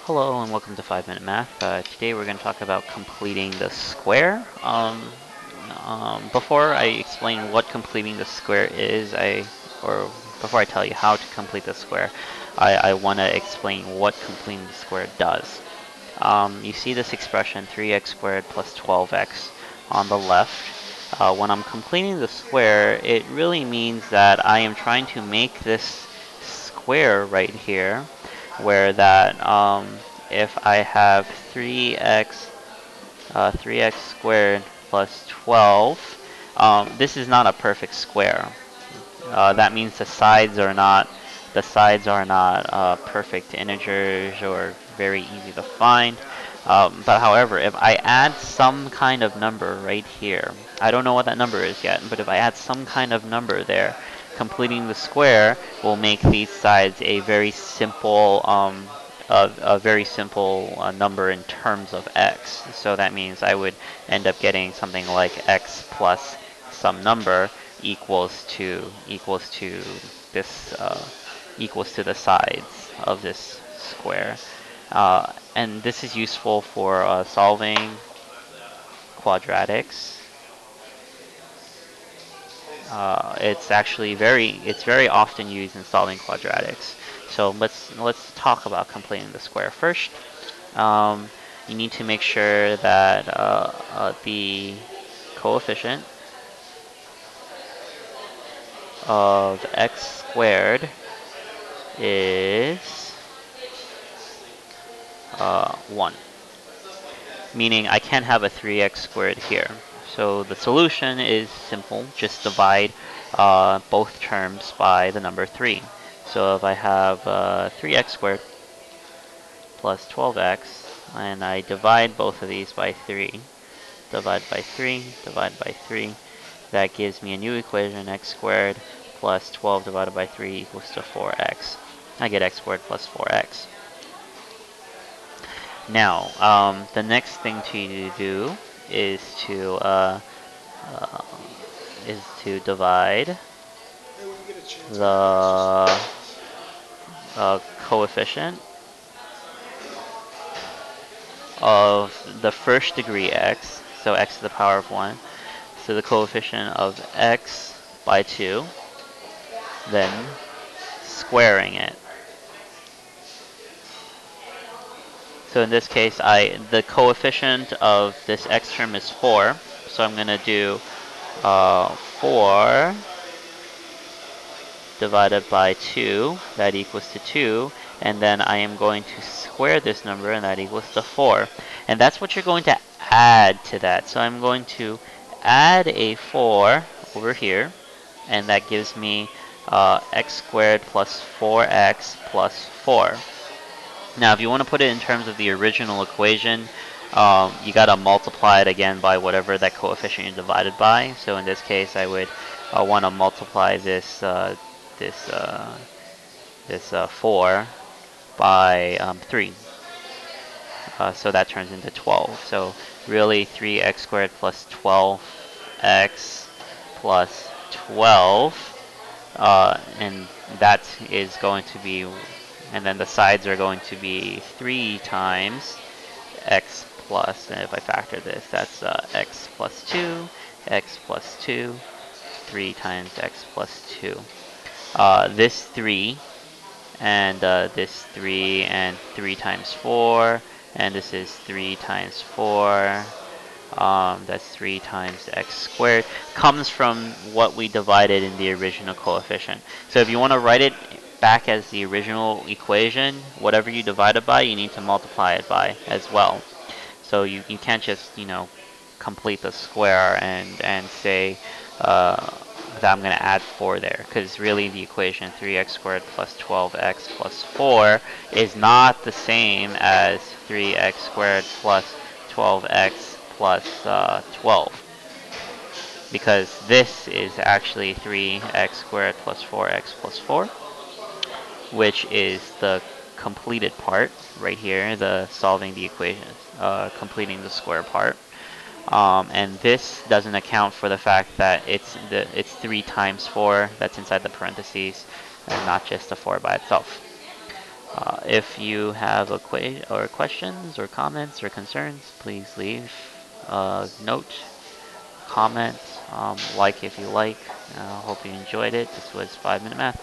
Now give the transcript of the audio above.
Hello and welcome to 5 Minute Math. Today we're going to talk about completing the square. Before I explain what completing the square is, or before I tell you how to complete the square, I want to explain what completing the square does. You see this expression 3x squared plus 12x on the left. When I'm completing the square, it really means that I am trying to make this square right here where that if I have 3x squared plus 12, this is not a perfect square. That means the sides are not perfect integers or very easy to find. But however, if I add some kind of number right here, I don't know what that number is yet, but if I add some kind of number there, completing the square will make these sides a very simple number in terms of x. So that means I would end up getting something like x plus some number equals to this equals to the sides of this square. And this is useful for solving quadratics. It's very often used in solving quadratics. So let's talk about completing the square first. Um, you need to make sure that the coefficient of x squared is 1, meaning I can't have a 3x squared here. So the solution is simple, just divide both terms by the number 3. So if I have 3x squared plus 12x, and I divide both of these by 3, divide by 3, divide by 3, that gives me a new equation, x squared plus 12 divided by 3 equals to 4x. I get x squared plus 4x. Now, the next thing to do is to uh, divide the coefficient of the first degree x, so x to the power of 1, so the coefficient of x by 2, then squaring it. So in this case, the coefficient of this x term is 4, so I'm going to do 4 divided by 2, that equals to 2, and then I am going to square this number, and that equals to 4. And that's what you're going to add to that. So I'm going to add a 4 over here, and that gives me x squared plus 4x plus 4. Now, if you want to put it in terms of the original equation, you got to multiply it again by whatever that coefficient you divided by. So in this case, I would want to multiply this 4 by 3. So that turns into 12. So really 3x squared plus 12x plus 12. And that is going to be, and then the sides are going to be 3 times x plus, and if I factor this, that's x plus 2, x plus 2, 3 times x plus 2. This 3, and this 3, and 3 times 4, and this is 3 times 4, that's 3 times x squared, comes from what we divided in the original coefficient. So if you want to write it back as the original equation, whatever you divide it by, you need to multiply it by as well. So you can't just, complete the square and say that I'm going to add 4 there, because really the equation 3x squared plus 12x plus 4 is not the same as 3x squared plus 12x plus 12, because this is actually 3x squared plus 4x plus 4, which is the completed part right here, the solving the equations, completing the square part. And this doesn't account for the fact that it's 3 times 4 that's inside the parentheses, and not just the 4 by itself. If you have or questions or comments or concerns, please leave a note, comment, like if you like. Hope you enjoyed it. This was 5 Minute Math.